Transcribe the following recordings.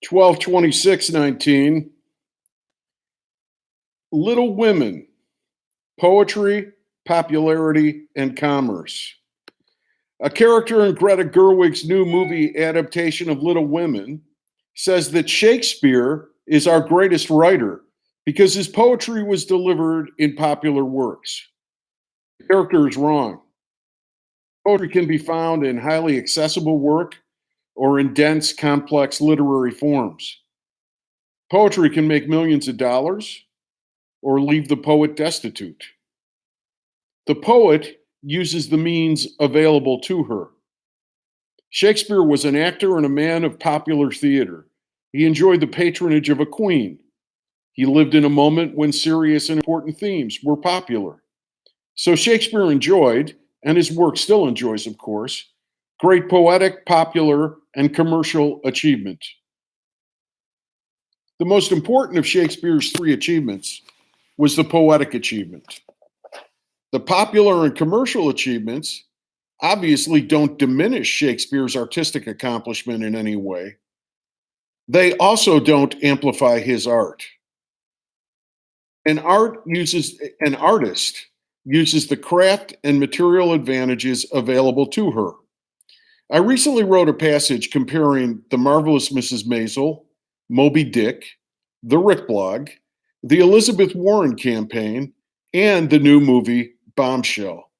12/26/19. Little Women: Poetry, Popularity, and Commerce. A character in Greta Gerwig's new movie adaptation of Little Women says that Shakespeare is our greatest writer because his poetry was delivered in popular works. The character is wrong. Poetry can be found in highly accessible work or in dense, complex literary forms. Poetry can make millions of dollars or leave the poet destitute. The poet uses the means available to her. Shakespeare was an actor and a man of popular theater. He enjoyed the patronage of a queen. He lived in a moment when serious and important themes were popular. So Shakespeare enjoyed, and his work still enjoys, of course, great poetic, popular, and commercial achievement. The most important of Shakespeare's three achievements was the poetic achievement. The popular and commercial achievements obviously don't diminish Shakespeare's artistic accomplishment in any way. They also don't amplify his art. An artist uses the craft and material advantages available to her. I recently wrote a passage comparing The Marvelous Mrs. Maisel, Moby Dick, The Rick Blog, the Elizabeth Warren campaign, and the new movie Bombshell.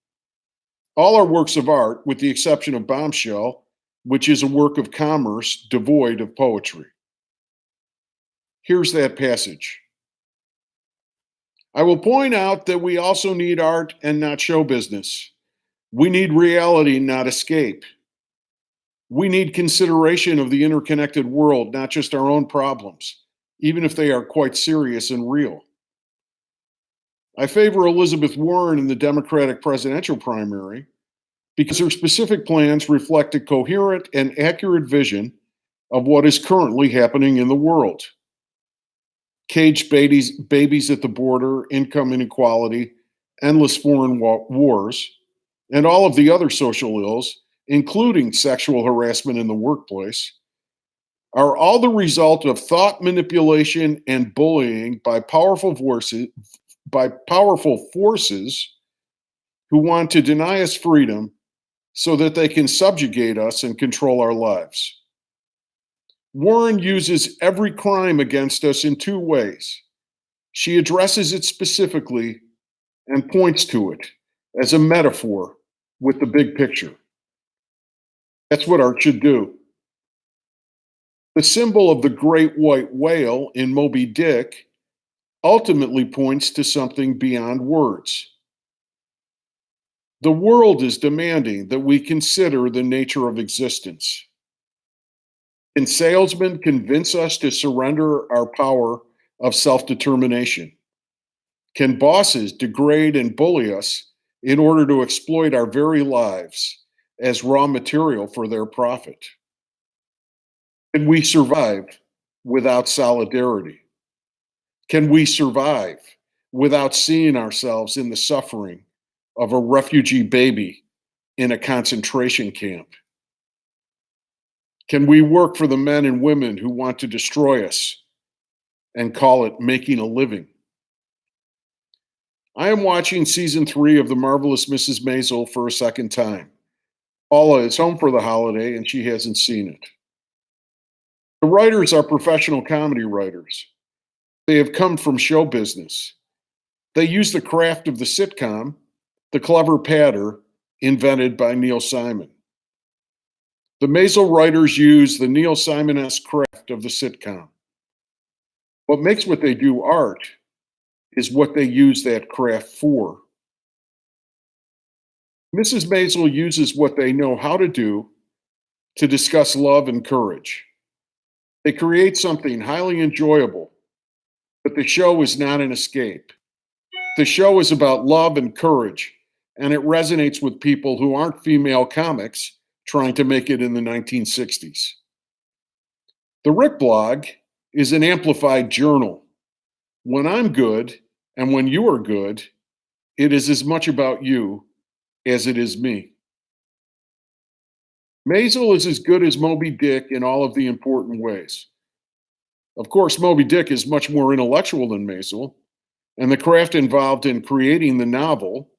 All are works of art, with the exception of Bombshell, which is a work of commerce devoid of poetry. Here's that passage. I will point out that we also need art and not show business. We need reality, not escape. We need consideration of the interconnected world, not just our own problems, even if they are quite serious and real. I favor Elizabeth Warren in the Democratic presidential primary because her specific plans reflect a coherent and accurate vision of what is currently happening in the world. Caged babies at the border, income inequality, endless foreign wars, and all of the other social ills, including sexual harassment in the workplace, are all the result of thought manipulation and bullying by powerful forces who want to deny us freedom so that they can subjugate us and control our lives. Warren uses every crime against us in two ways. She addresses it specifically and points to it as a metaphor with the big picture. That's what art should do. The symbol of the great white whale in Moby Dick ultimately points to something beyond words. The world is demanding that we consider the nature of existence. Can salesmen convince us to surrender our power of self-determination? Can bosses degrade and bully us in order to exploit our very lives as raw material for their profit? Can we survive without solidarity? Can we survive without seeing ourselves in the suffering of a refugee baby in a concentration camp? Can we work for the men and women who want to destroy us and call it making a living? I am watching season 3 of The Marvelous Mrs. Maisel for a second time. Paula is home for the holiday and she hasn't seen it. The writers are professional comedy writers. They have come from show business. They use the craft of the sitcom, the clever patter invented by Neil Simon. The Maisel writers use the Neil Simon-esque craft of the sitcom. What makes what they do art is what they use that craft for. Mrs. Maisel uses what they know how to do to discuss love and courage. They create something highly enjoyable, but the show is not an escape. The show is about love and courage, and it resonates with people who aren't female comics trying to make it in the 1960s. The Rick Blog is an amplified journal. When I'm good and when you are good, it is as much about you as it is me. Maisel is as good as Moby Dick in all of the important ways. Of course, Moby Dick is much more intellectual than Maisel, and the craft involved in creating the novel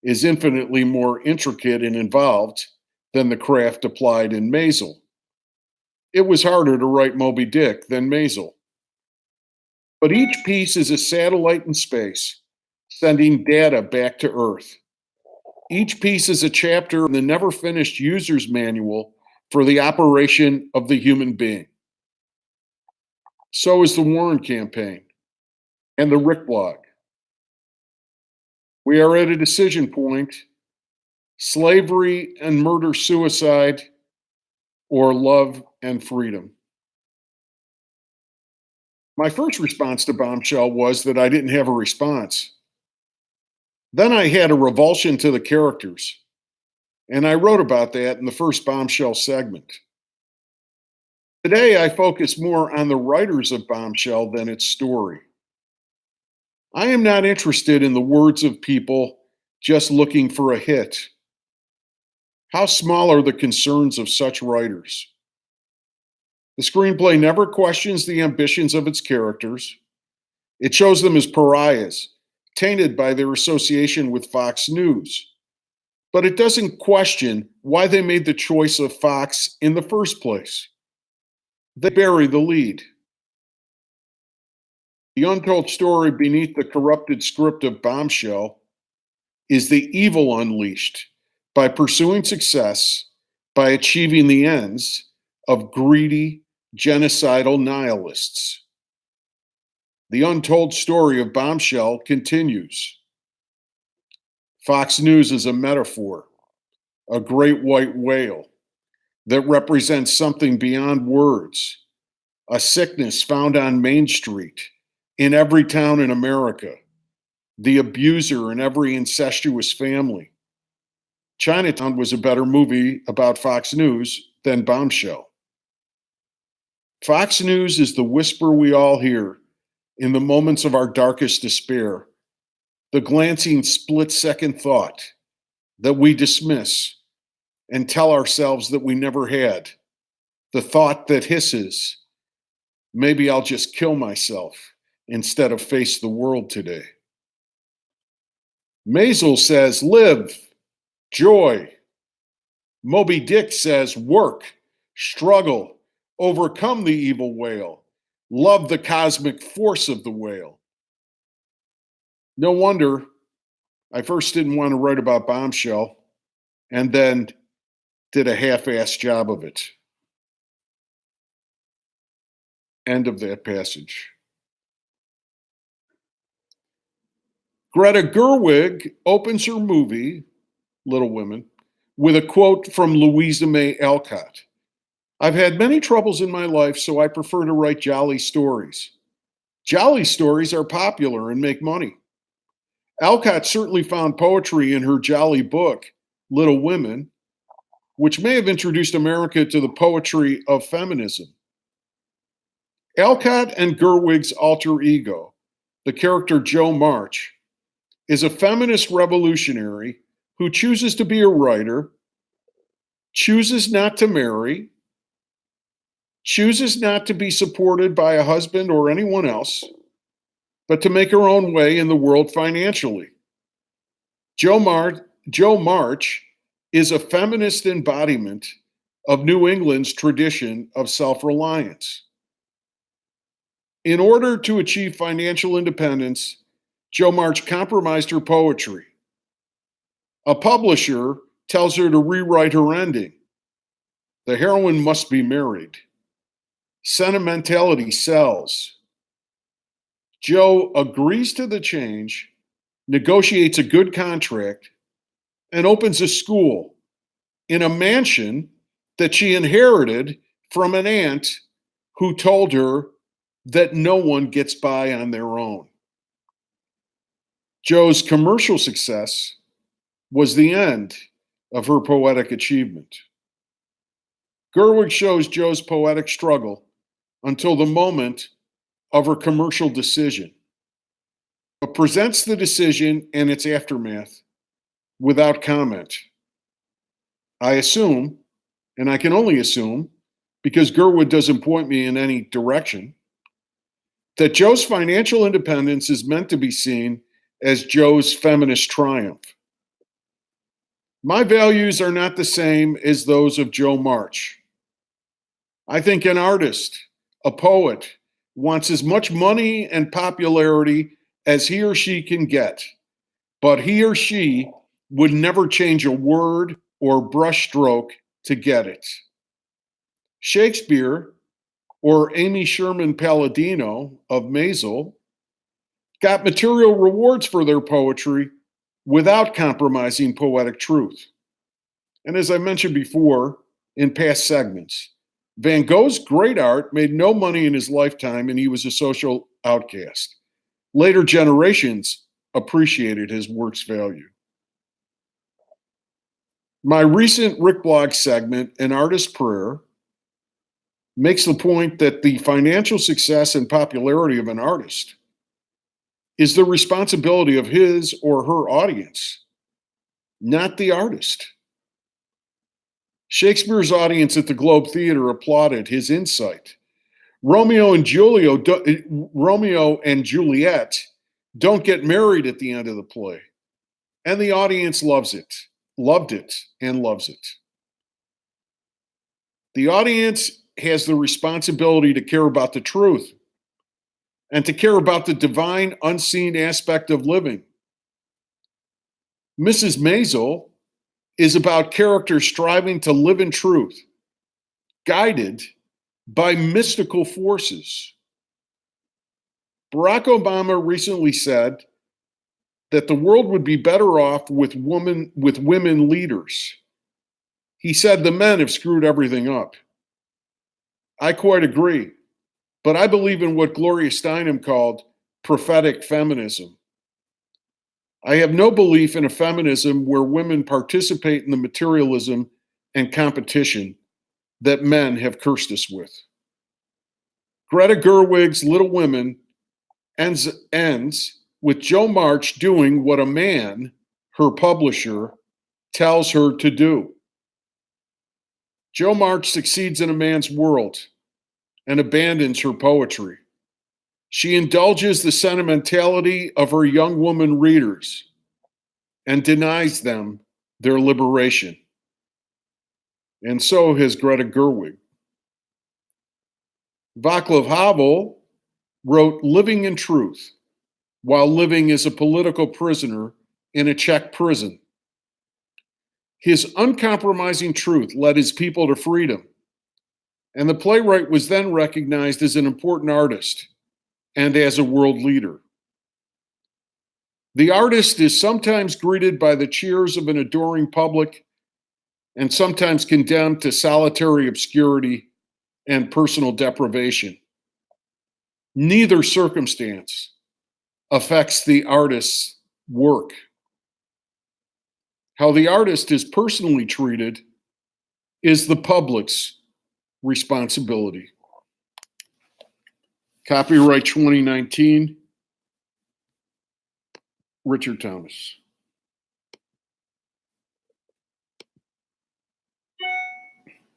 is infinitely more intricate and involved than the craft applied in Maisel. It was harder to write Moby Dick than Maisel. But each piece is a satellite in space, sending data back to Earth. Each piece is a chapter in the never finished user's manual for the operation of the human being. So is the Warren campaign and the Rick blog. We are at a decision point: slavery and murder suicide, or love and freedom. My first response to Bombshell was that I didn't have a response. Then I had a revulsion to the characters, and I wrote about that in the first Bombshell segment. Today, I focus more on the writers of Bombshell than its story. I am not interested in the words of people just looking for a hit. How small are the concerns of such writers? The screenplay never questions the ambitions of its characters. It shows them as pariahs, tainted by their association with Fox News. But it doesn't question why they made the choice of Fox in the first place. They bury the lead. The untold story beneath the corrupted script of Bombshell is the evil unleashed by pursuing success, by achieving the ends of greedy, genocidal nihilists. The untold story of Bombshell continues. Fox News is a metaphor, a great white whale that represents something beyond words, a sickness found on Main Street, in every town in America, the abuser in every incestuous family. Chinatown was a better movie about Fox News than Bombshell. Fox News is the whisper we all hear in the moments of our darkest despair, the glancing split-second thought that we dismiss and tell ourselves that we never had, the thought that hisses, maybe I'll just kill myself instead of face the world today. Maisel says, live, joy. Moby Dick says, work, struggle, overcome the evil whale, love the cosmic force of the whale. No wonder I first didn't want to write about Bombshell and then did a half-assed job of it. End of that passage. Greta Gerwig opens her movie, Little Women, with a quote from Louisa May Alcott. I've had many troubles in my life, so I prefer to write jolly stories. Jolly stories are popular and make money. Alcott certainly found poetry in her jolly book, Little Women, which may have introduced America to the poetry of feminism. Alcott and Gerwig's alter ego, the character Jo March, is a feminist revolutionary who chooses to be a writer, chooses not to marry, chooses not to be supported by a husband or anyone else, but to make her own way in the world financially. Jo March is a feminist embodiment of New England's tradition of self-reliance. In order to achieve financial independence, Jo March compromised her poetry. A publisher tells her to rewrite her ending. The heroine must be married. Sentimentality sells. Jo agrees to the change, negotiates a good contract, and opens a school in a mansion that she inherited from an aunt who told her that no one gets by on their own. Jo's commercial success was the end of her poetic achievement. Gerwig shows Jo's poetic struggle until the moment of her commercial decision, but presents the decision and its aftermath without comment. I assume, and I can only assume, because Gerwig doesn't point me in any direction, that Joe's financial independence is meant to be seen as Joe's feminist triumph. My values are not the same as those of Jo March. I think an artist, a poet, wants as much money and popularity as he or she can get, but he or she would never change a word or brushstroke to get it. Shakespeare, or Amy Sherman Palladino of Maisel, got material rewards for their poetry without compromising poetic truth. And as I mentioned before in past segments, Van Gogh's great art made no money in his lifetime and he was a social outcast. Later generations appreciated his work's value. My recent Rick Blog segment, An Artist's Prayer, makes the point that the financial success and popularity of an artist is the responsibility of his or her audience, not the artist. Shakespeare's audience at the Globe Theater applauded his insight. Romeo and Juliet don't get married at the end of the play, and the audience loved it, and loves it. The audience has the responsibility to care about the truth and to care about the divine, unseen aspect of living. Mrs. Maisel is about characters striving to live in truth, guided by mystical forces. Barack Obama recently said that the world would be better off with women leaders. He said the men have screwed everything up. I quite agree, but I believe in what Gloria Steinem called prophetic feminism. I have no belief in a feminism where women participate in the materialism and competition that men have cursed us with. Greta Gerwig's Little Women ends with Jo March doing what a man, her publisher, tells her to do. Jo March succeeds in a man's world and abandons her poetry. She indulges the sentimentality of her young woman readers and denies them their liberation. And so has Greta Gerwig. Václav Havel wrote Living in Truth while living as a political prisoner in a Czech prison. His uncompromising truth led his people to freedom, and the playwright was then recognized as an important artist and as a world leader. The artist is sometimes greeted by the cheers of an adoring public and sometimes condemned to solitary obscurity and personal deprivation. Neither circumstance affects the artist's work. How the artist is personally treated is the public's responsibility. Copyright 2019, Richard Thomas.